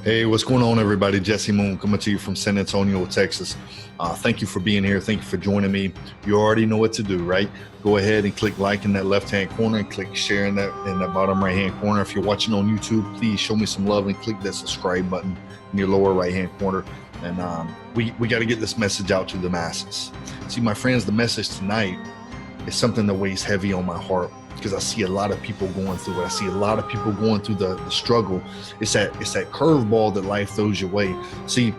Hey, what's going on, everybody? Jesse Moon coming to you from San Antonio, Texas. Thank you for being here. Thank you for joining me. You already know what to do, right? Go ahead and click like in that left-hand corner and click share in that bottom right-hand corner. If you're watching on YouTube, please show me some love and click that subscribe button in your lower right-hand corner. And we got to get this message out to the masses. See, my friends, the message tonight is something that weighs heavy on my heart, because I see a lot of people going through it. I see a lot of people going through the struggle. It's that curveball that life throws your way. See,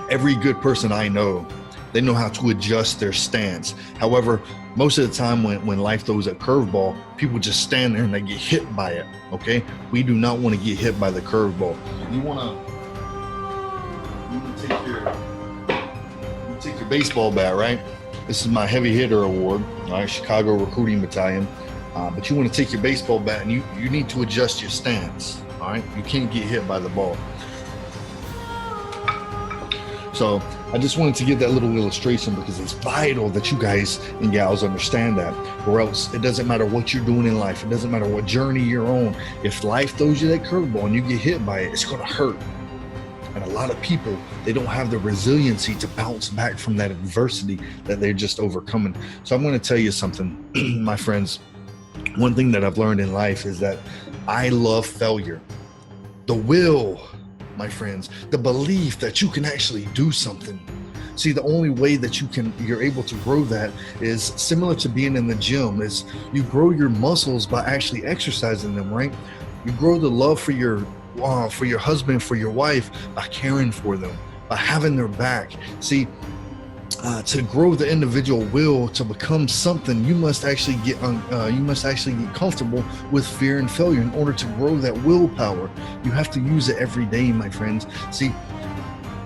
every good person I know, they know how to adjust their stance. However, most of the time when life throws a curveball, people just stand there and they get hit by it, okay? We do not want to get hit by the curveball. You want to take your baseball bat, right? This is my heavy hitter award, all right, Chicago Recruiting Battalion. But you want to take your baseball bat and you need to adjust your stance, all right? You can't get hit by the ball. So I just wanted to give that little illustration because it's vital that you guys and gals understand that, or else it doesn't matter what you're doing in life. It doesn't matter what journey you're on. If life throws you that curveball and you get hit by it, it's going to hurt. And a lot of people, they don't have the resiliency to bounce back from that adversity that they're just overcoming. So I'm going to tell you something, my friends. One thing that I've learned in life is that I love failure. The will, my friends, the belief that you can actually do something. See, the only way that you're able to grow that is similar to being in the gym. Is you grow your muscles by actually exercising them, right? You grow the love for your husband, for your wife, by caring for them, by having their back. See, to grow the individual will to become something, you must actually get comfortable with fear and failure. In order to grow that willpower, you have to use it every day, my friends. See,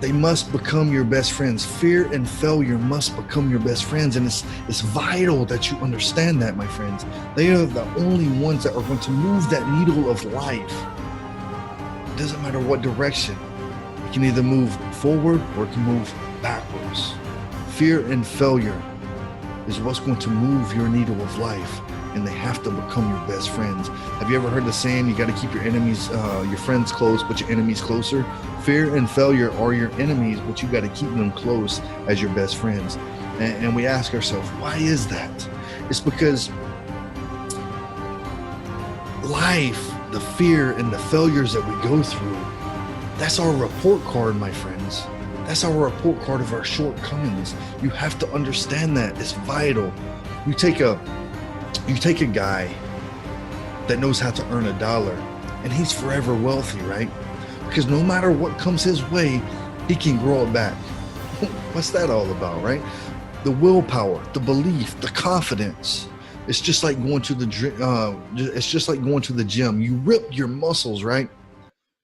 they must become your best friends. Fear and failure must become your best friends, and it's vital that you understand that, my friends. They are the only ones that are going to move that needle of life. It doesn't matter what direction. It can either move forward or it can move backwards. Fear and failure is what's going to move your needle of life, and they have to become your best friends. Have you ever heard the saying, you got to keep your friends close, but your enemies closer? Fear and failure are your enemies, but you got to keep them close as your best friends. And we ask ourselves, why is that? It's because life, the fear and the failures that we go through, that's our report card, my friends. That's our report card of our shortcomings. You have to understand that. It's vital. You take a guy that knows how to earn $1 and he's forever wealthy, right? Because no matter what comes his way, he can grow it back. What's that all about, right? The willpower, the belief, the confidence. It's just like going to the gym. You rip your muscles, right?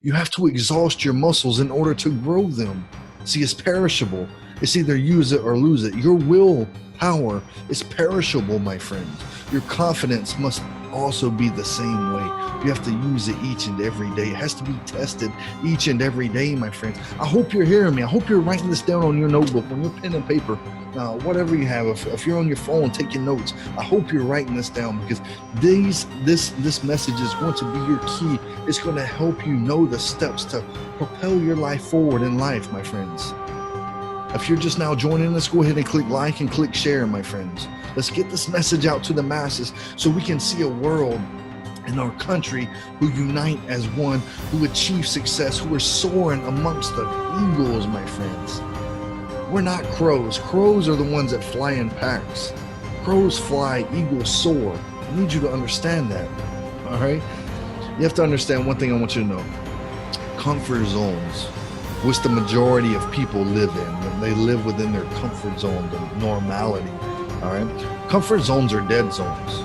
You have to exhaust your muscles in order to grow them. See, it's perishable. It's either use it or lose it. Your willpower is perishable, my friends. Your confidence must also be the same way. You have to use it each and every day. It has to be tested each and every day, my friends. I hope you're hearing me. I hope you're writing this down on your notebook, on your pen and paper, whatever you have. If you're on your phone, taking notes. I hope you're writing this down, because this message is going to be your key. It's going to help you know the steps to propel your life forward in life, my friends. If you're just now joining us, go ahead and click like and click share, my friends. Let's get this message out to the masses so we can see a world in our country who unite as one, who achieve success, who are soaring amongst the eagles, my friends. We're not crows. Crows are the ones that fly in packs. Crows fly, eagles soar. I need you to understand that, all right? You have to understand one thing I want you to know. Comfort zones, which the majority of people live in. They live within their comfort zone, the normality, all right? Comfort zones are dead zones.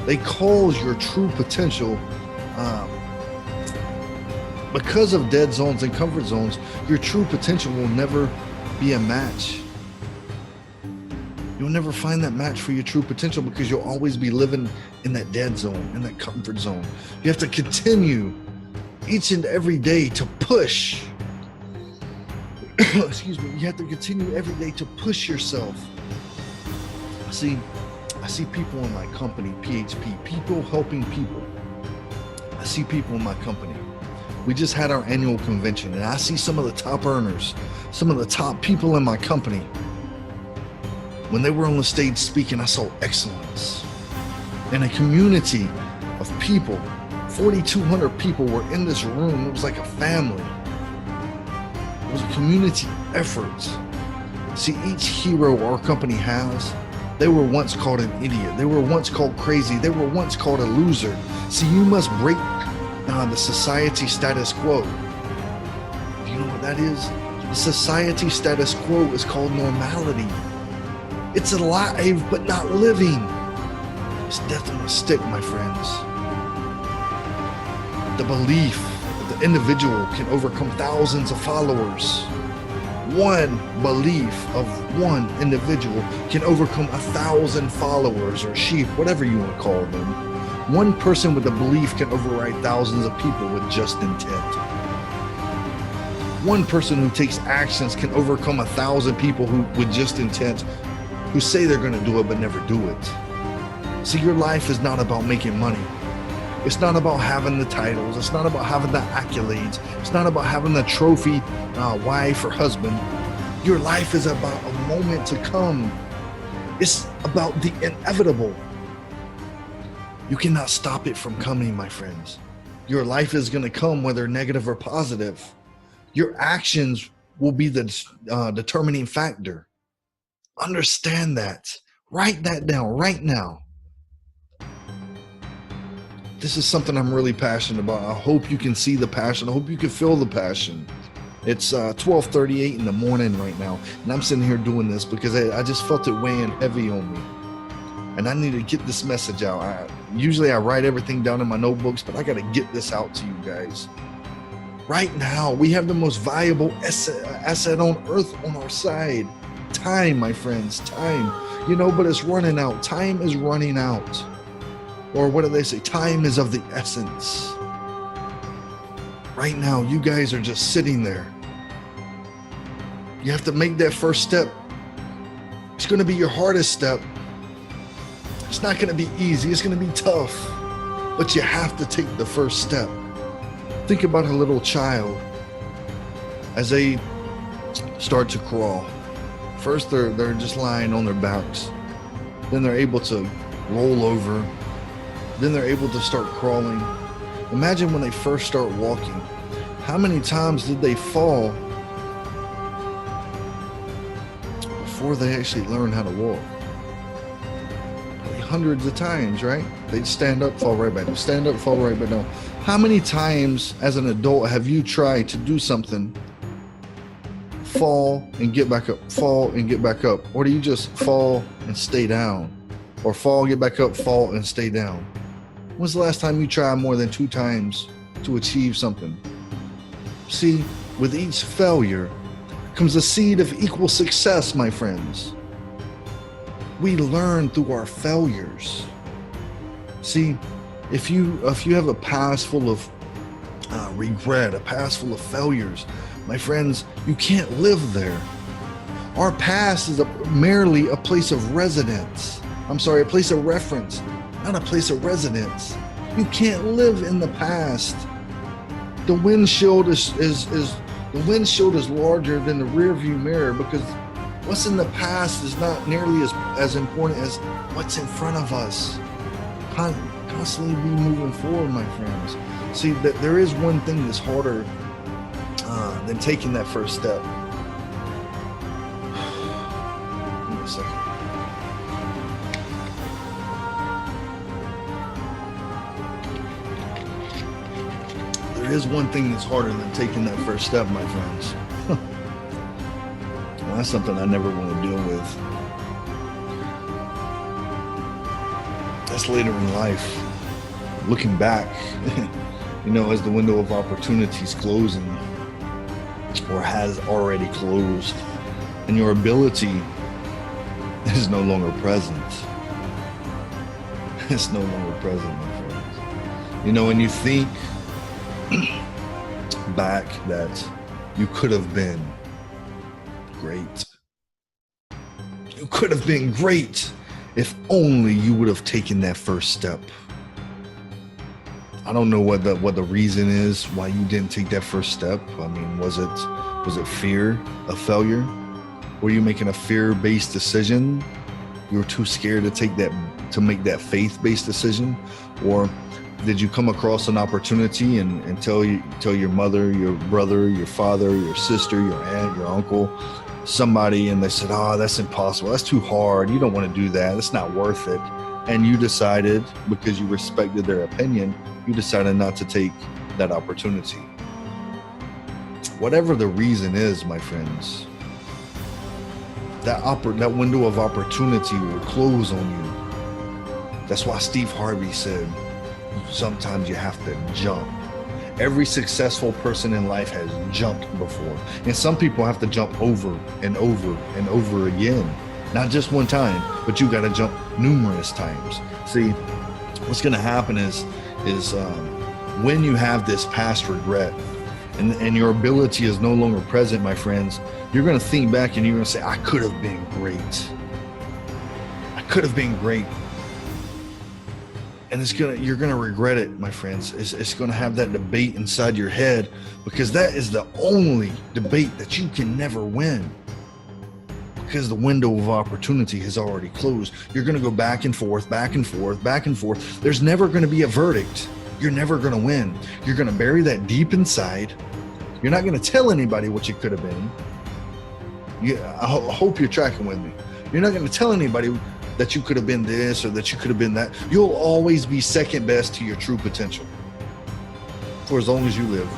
They cause your true potential. Because of dead zones and comfort zones, your true potential will never be a match. You'll never find that match for your true potential, because you'll always be living in that dead zone, in that comfort zone. You have to continue each and every day to push. Excuse me. You have to continue every day to push yourself. I see people in my company, PHP, people helping people. I see people in my company We just had our annual convention, and I see some of the top earners, some of the top people in my company. When they were on the stage speaking, I saw excellence. And a community of people, 4,200 people were in this room. It was like a family. It was a community effort. See, each hero our company has, they were once called an idiot. They were once called crazy. They were once called a loser. See, you must break the society status quo. Do you know what that is? The society status quo is called normality. It's alive, but not living. It's death on a stick, my friends. The belief that the individual can overcome thousands of followers. One belief of one individual can overcome 1,000 followers or sheep, whatever you want to call them. One person with a belief can override thousands of people with just intent. One person who takes actions can overcome 1,000 people who, with just intent, who say they're going to do it but never do it. See, your life is not about making money. It's not about having the titles. It's not about having the accolades. It's not about having the trophy wife or husband. Your life is about a moment to come. It's about the inevitable. You cannot stop it from coming, my friends. Your life is going to come whether negative or positive. Your actions will be the determining factor. Understand that. Write that down right now. This is something I'm really passionate about. I hope you can see the passion. I hope you can feel the passion. It's 12:38 in the morning right now, and I'm sitting here doing this because I just felt it weighing heavy on me. And I need to get this message out. Usually I write everything down in my notebooks, but I got to get this out to you guys. Right now, we have the most valuable asset on earth on our side. Time, my friends, time. But it's running out. Time is running out. Or what do they say? Time is of the essence. Right now, you guys are just sitting there. You have to make that first step. It's going to be your hardest step. It's not going to be easy. It's going to be tough. But you have to take the first step. Think about a little child as they start to crawl. First, they're just lying on their backs. Then they're able to roll over. Then they're able to start crawling. Imagine when they first start walking. How many times did they fall before they actually learn how to walk? Hundreds of times, right? They'd stand up, fall right back down. Stand up, fall right back down. How many times as an adult have you tried to do something, fall and get back up, fall and get back up? Or do you just fall and stay down? Or fall, get back up, fall and stay down? When's the last time you tried more than 2 times to achieve something? See, with each failure comes a seed of equal success, my friends. We learn through our failures. See, if you have a past full of regret, a past full of failures, my friends, you can't live there. Our past is merely a place of residence. A place of reference, not a place of residence. You can't live in the past. The windshield is larger than the rearview mirror because what's in the past is not nearly as important as what's in front of us. Constantly be moving forward, my friends. See, that there is one thing that's harder than taking that first step. Give me a second. There is one thing that's harder than taking that first step, my friends. Well, that's something I never want to deal with. That's later in life. Looking back, as the window of opportunity is closing or has already closed, and your ability is no longer present. It's no longer present, my friends. When you think back that you could have been great. You could have been great if only you would have taken that first step. I don't know what the reason is why you didn't take that first step. I mean, was it fear of failure? Were you making a fear-based decision? You were too scared to make that faith-based decision? Or did you come across an opportunity and tell your mother, your brother, your father, your sister, your aunt, your uncle, somebody, and they said, "Oh, that's impossible. That's too hard. You don't want to do that. It's not worth it." And you decided, because you respected their opinion, you decided not to take that opportunity. Whatever the reason is, my friends, that window of opportunity will close on you. That's why Steve Harvey said, sometimes you have to jump. Every successful person in life has jumped before. And some people have to jump over and over and over again. Not just one time, but you got to jump numerous times. See, what's going to happen is when you have this past regret and your ability is no longer present, my friends, you're going to think back and you're going to say, I could have been great. I could have been great. And you're going to regret it, my friends. It's going to have that debate inside your head, because that is the only debate that you can never win. Because the window of opportunity has already closed. You're going to go back and forth, back and forth, back and forth. There's never going to be a verdict. You're never going to win. You're going to bury that deep inside. You're not going to tell anybody what you could have been. I hope you're tracking with me. You're not going to tell anybody that you could have been this or that you could have been that. You'll always be second best to your true potential for as long as you live.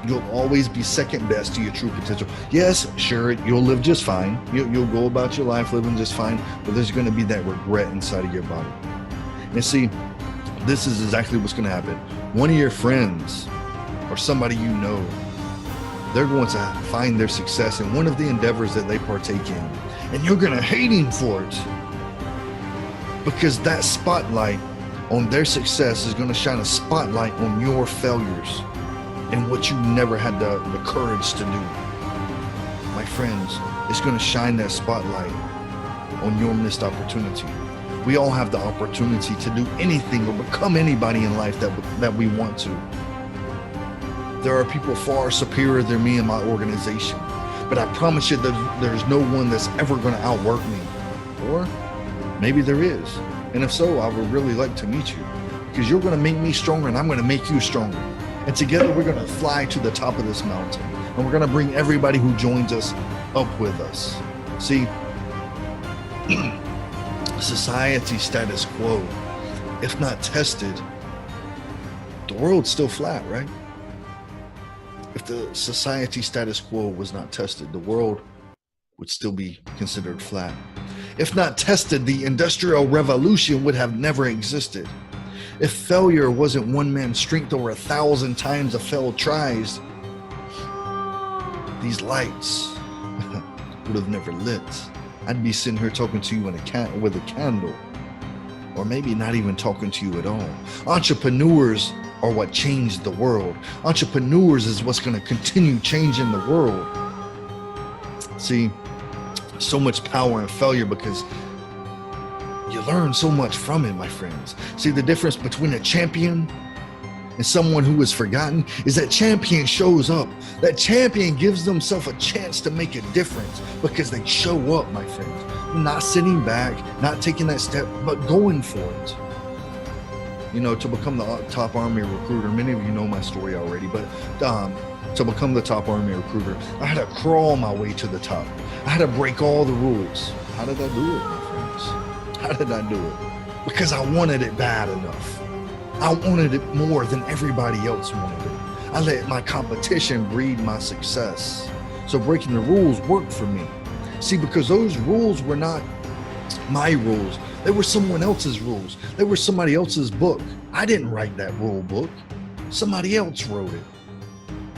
You'll always be second best to your true potential. Yes, sure, you'll live just fine. You'll go about your life living just fine, but there's going to be that regret inside of your body. And see, this is exactly what's going to happen. One of your friends or somebody you know, they're going to find their success in one of the endeavors that they partake in. And you're going to hate him for it, because that spotlight on their success is going to shine a spotlight on your failures and what you never had the courage to do. My friends, it's going to shine that spotlight on your missed opportunity. We all have the opportunity to do anything or become anybody in life that we want to. There are people far superior than me in my organization, but I promise you that there's no one that's ever going to outwork me. Or maybe there is. And if so, I would really like to meet you, because you're going to make me stronger and I'm going to make you stronger. And together we're going to fly to the top of this mountain, and we're going to bring everybody who joins us up with us. See, society status quo, if not tested, the world's still flat, right? If the society status quo was not tested, the world would still be considered flat. If not tested, the Industrial Revolution would have never existed. If failure wasn't one man's strength or 1,000 times a failed tries, these lights would have never lit. I'd be sitting here talking to you with a candle, or maybe not even talking to you at all. Entrepreneurs are what changed the world. Entrepreneurs is what's going to continue changing the world. See, so much power in failure, because you learn so much from it, my friends. See, the difference between a champion and someone who is forgotten is that champion shows up. That champion gives themselves a chance to make a difference, because they show up, my friends. Not sitting back, not taking that step, but going for it. You know, to become the top Army recruiter, many of you know my story already, but to become the top Army recruiter, I had to crawl my way to the top. I had to break all the rules. How did I do it, my friends? How did I do it? Because I wanted it bad enough. I wanted it more than everybody else wanted it. I let my competition breed my success. So breaking the rules worked for me. See, because those rules were not my rules. They were someone else's rules. They were somebody else's book. I didn't write that rule book. Somebody else wrote it.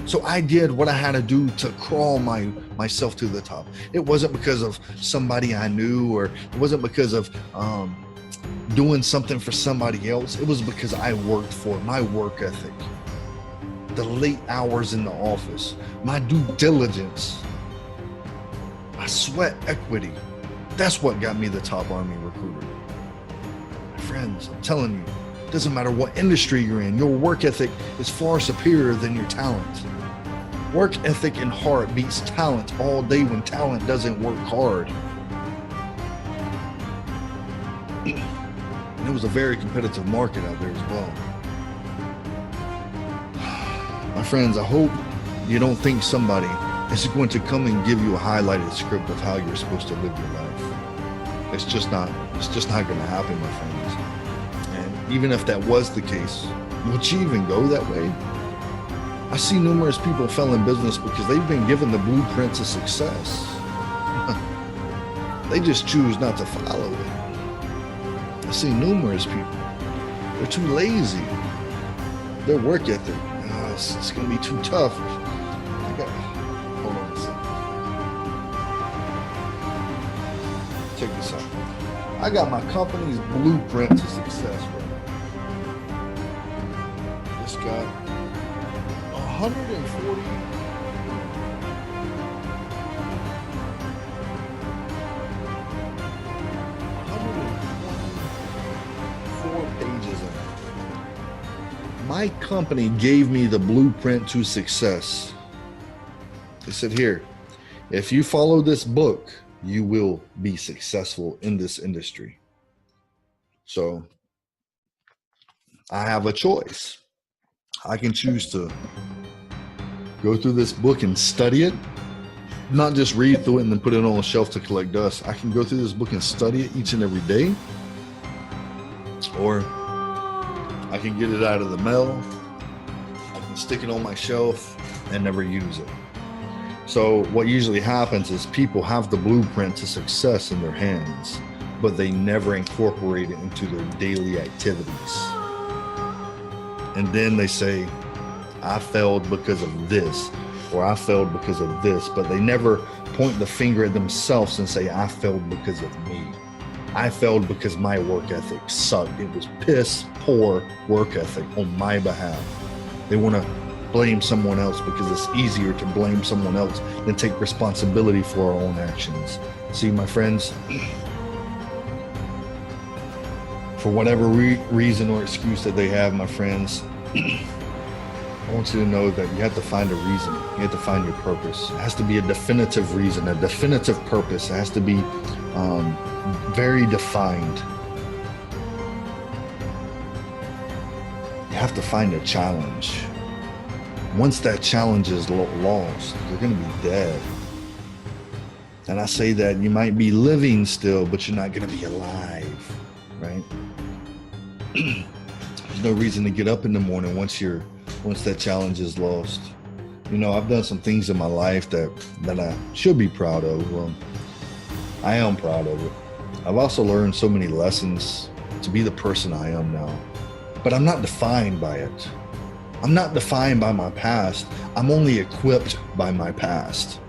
So I did what I had to do to crawl myself to the top. It wasn't because of somebody I knew, or it wasn't because of doing something for somebody else. It was because I worked for it, my work ethic, the late hours in the office, my due diligence, my sweat equity. That's what got me the top Army recruiter. My friends, I'm telling you, Doesn't matter what industry you're in, your work ethic is far superior than your talent. Work ethic and heart beats talent all day when talent doesn't work hard. And it was a very competitive market out there as well. My friends, I hope you don't think somebody is going to come and give you a highlighted script of how you're supposed to live your life. It's just not going to happen, my friends. And even if that was the case, would you even go that way? I see numerous people fail in business because they've been given the blueprint to success. They just choose not to follow it. I see numerous people. They're too lazy. Their work ethic, it's going to be too tough. Hold on a second. Check this out. I got my company's blueprint to success right now. Just got 140. 124 pages in it. My company gave me the blueprint to success. They said, here, if you follow this book, you will be successful in this industry. So I have a choice. I can choose to go through this book and study it, not just read through it and then put it on a shelf to collect dust. I can go through this book and study it each and every day, or I can get it out of the mail, I can stick it on my shelf and never use it. So what usually happens is people have the blueprint to success in their hands, but they never incorporate it into their daily activities. And then they say, I failed because of this, or I failed because of this, but they never point the finger at themselves and say, I failed because of me. I failed because my work ethic sucked. It was piss poor work ethic on my behalf. They want to blame someone else because it's easier to blame someone else than take responsibility for our own actions. See, my friends, for whatever reason or excuse that they have, my friends, I want you to know that you have to find a reason. You have to find your purpose. It has to be a definitive reason, a definitive purpose. It has to be very defined. You have to find a challenge. Once that challenge is lost, you're going to be dead. And I say that you might be living still, but you're not going to be alive, right? There's no reason to get up in the morning once that challenge is lost. You know, I've done some things in my life that I should be proud of. Well, I am proud of it. I've also learned so many lessons to be the person I am now. But I'm not defined by it. I'm not defined by my past. I'm only equipped by my past.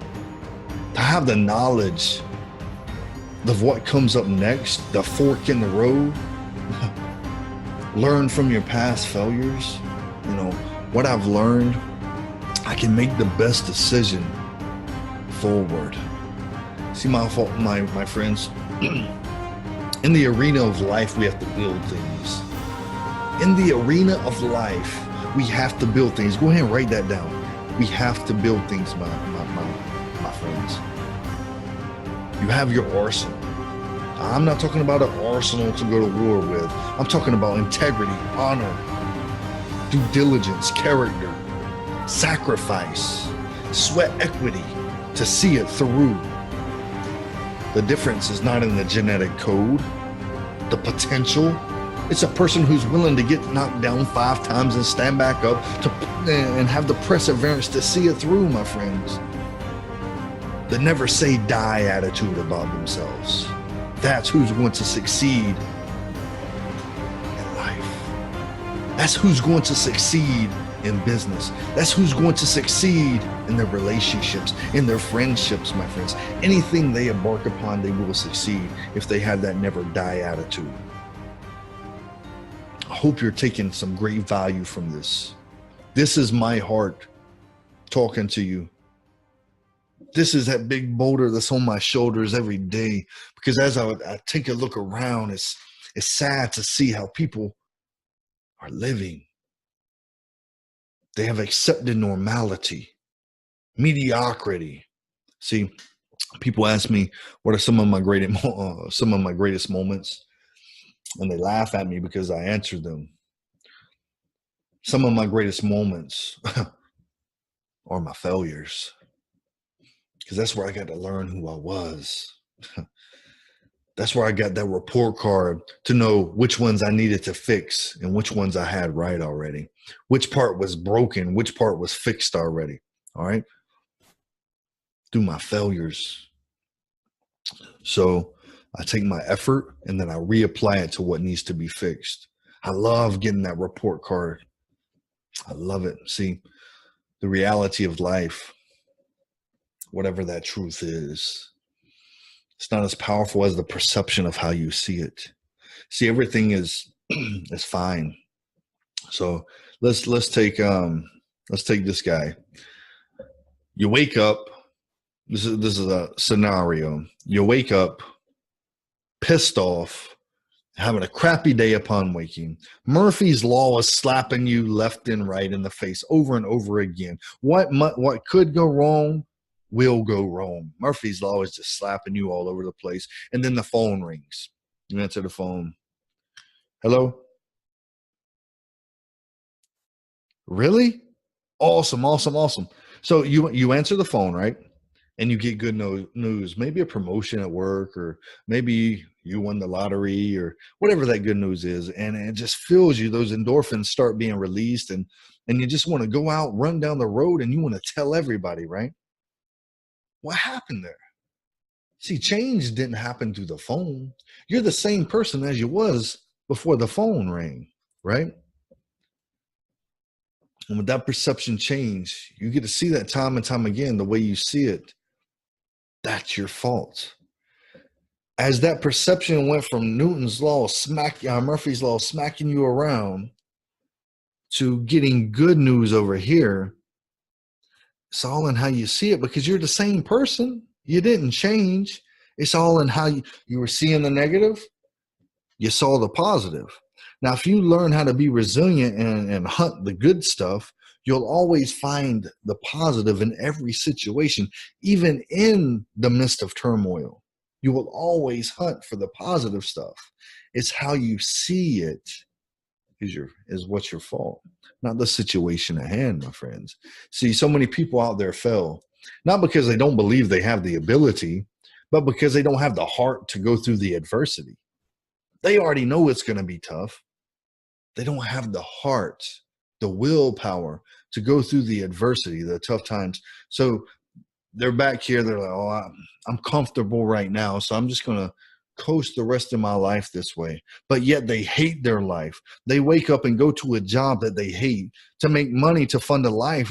To have the knowledge of what comes up next, the fork in the road, learn from your past failures. You know, what I've learned, I can make the best decision forward. See, my friends, in the arena of life, we have to build things. In the arena of life, we have to build things. Go ahead and write that down. We have to build things, my friends. You have your arsenal. I'm not talking about an arsenal to go to war with. I'm talking about integrity, honor, due diligence, character, sacrifice, sweat equity to see it through. The difference is not in the genetic code, the potential. It's a person who's willing to get knocked down 5 times and stand back up and have the perseverance to see it through, my friends. The never say die attitude about themselves. That's who's going to succeed in life. That's who's going to succeed in business. That's who's going to succeed in their relationships, in their friendships, my friends. Anything they embark upon, they will succeed if they have that never die attitude. I hope you're taking some great value from this. This is my heart talking to you. This is that big boulder that's on my shoulders every day, because as I take a look around, it's sad to see how people are living. They have accepted normality, mediocrity. See, people ask me, what are some of my greatest moments? And they laugh at me because I answer them. Some of my greatest moments are my failures, because that's where I got to learn who I was. That's where I got that report card to know which ones I needed to fix and which ones I had right already. Which part was broken, which part was fixed already. All right. Through my failures. So I take my effort and then I reapply it to what needs to be fixed. I love getting that report card. I love it. See, the reality of life, whatever that truth is, it's not as powerful as the perception of how you see it. See, everything is is fine. So let's take this guy. You wake up. This is a scenario. You wake up pissed off, having a crappy day upon waking. Murphy's Law is slapping you left and right in the face over and over again. What could go wrong will go wrong. Murphy's Law is just slapping you all over the place. And then the phone rings. You answer the phone. Hello? Really? Awesome, awesome, awesome. So you answer the phone, right? And you get good news, maybe a promotion at work, or maybe you won the lottery, or whatever that good news is. And it just fills you. Those endorphins start being released, and you just want to go out, run down the road, and you want to tell everybody, right? What happened there? See, change didn't happen through the phone. You're the same person as you was before the phone rang, right? And with that perception change, you get to see that time and time again, the way you see it. That's your fault. As that perception went from Newton's law, Murphy's Law smacking you around, to getting good news over here, it's all in how you see it, because you're the same person. You didn't change. It's all in how you were seeing the negative. You saw the positive. Now, if you learn how to be resilient and hunt the good stuff, you'll always find the positive in every situation, even in the midst of turmoil. You will always hunt for the positive stuff. It's how you see it is what's your fault, not the situation at hand, my friends. See, so many people out there fail, not because they don't believe they have the ability, but because they don't have the heart to go through the adversity. They already know it's going to be tough. They don't have the heart, the willpower to go through the adversity, the tough times. So they're back here. They're like, oh, I'm comfortable right now, so I'm just going to coast the rest of my life this way. But yet they hate their life. They wake up and go to a job that they hate to make money to fund a life.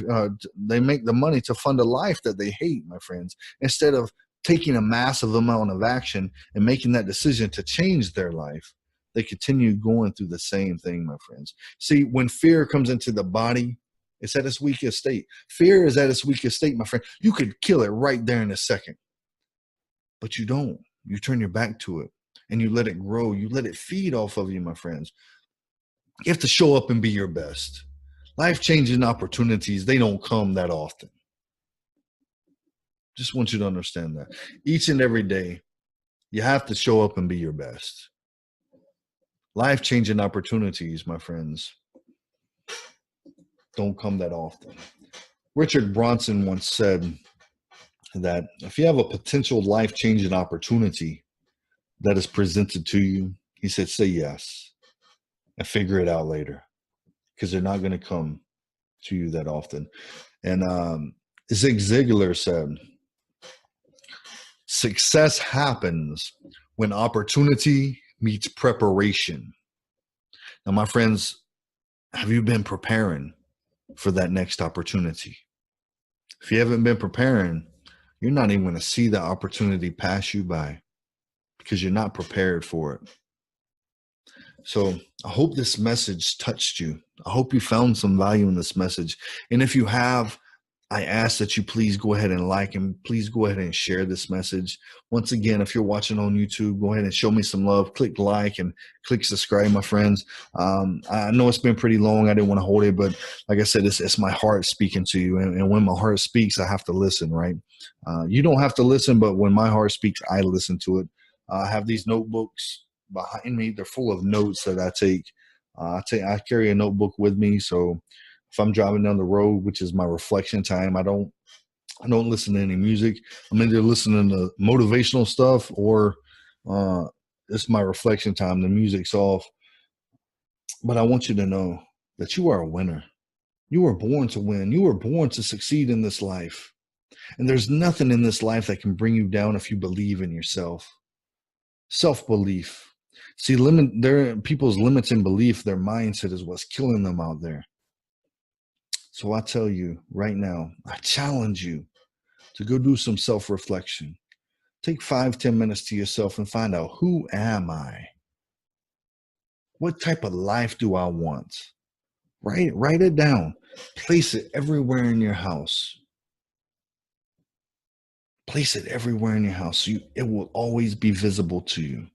They make the money to fund a life that they hate, my friends, instead of taking a massive amount of action and making that decision to change their life. They continue going through the same thing, my friends. See, when fear comes into the body, it's at its weakest state. Fear is at its weakest state, my friend. You could kill it right there in a second, but you don't. You turn your back to it and you let it grow. You let it feed off of you, my friends. You have to show up and be your best. Life-changing opportunities, they don't come that often. Just want you to understand that. Each and every day, you have to show up and be your best. Life-changing opportunities, my friends, don't come that often. Richard Branson once said that if you have a potential life-changing opportunity that is presented to you, he said, say yes and figure it out later, because they're not going to come to you that often. And Zig Ziglar said, success happens when opportunity meets preparation. Now, my friends, have you been preparing for that next opportunity? If you haven't been preparing, you're not even going to see the opportunity pass you by, because you're not prepared for it. So I hope this message touched you. I hope you found some value in this message. And if you have, I ask that you please go ahead and like and please go ahead and share this message. Once again, if you're watching on YouTube, go ahead and show me some love. Click like and click subscribe, my friends. I know it's been pretty long. I didn't want to hold it, but like I said, it's my heart speaking to you. And when my heart speaks, I have to listen, right? You don't have to listen, but when my heart speaks, I listen to it. I have these notebooks behind me. They're full of notes that I take. I carry a notebook with me, so if I'm driving down the road, which is my reflection time, I don't listen to any music. I'm either listening to motivational stuff or uh, it's my reflection time. The music's off. But I want you to know that you are a winner. You were born to win. You were born to succeed in this life. And there's nothing in this life that can bring you down if you believe in yourself. Self-belief. See, people's limits in belief, their mindset is what's killing them out there. So I tell you right now, I challenge you to go do some self-reflection. Take 5-10 minutes to yourself and find out, who am I? What type of life do I want? Write it down. Place it everywhere in your house. Place it everywhere in your house. So it will always be visible to you.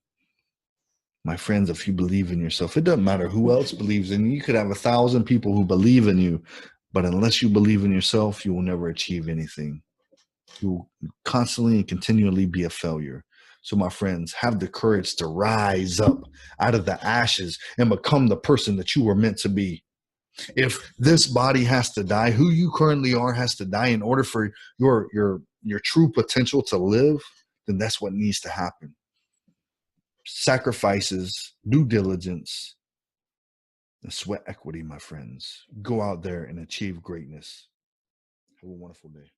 My friends, if you believe in yourself, it doesn't matter who else believes in you. You could have 1,000 people who believe in you, but unless you believe in yourself, you will never achieve anything. You will constantly and continually be a failure. So, my friends, have the courage to rise up out of the ashes and become the person that you were meant to be. If this body has to die, who you currently are has to die in order for your true potential to live, then that's what needs to happen. Sacrifices, due diligence, and sweat equity, my friends. Go out there and achieve greatness. Have a wonderful day.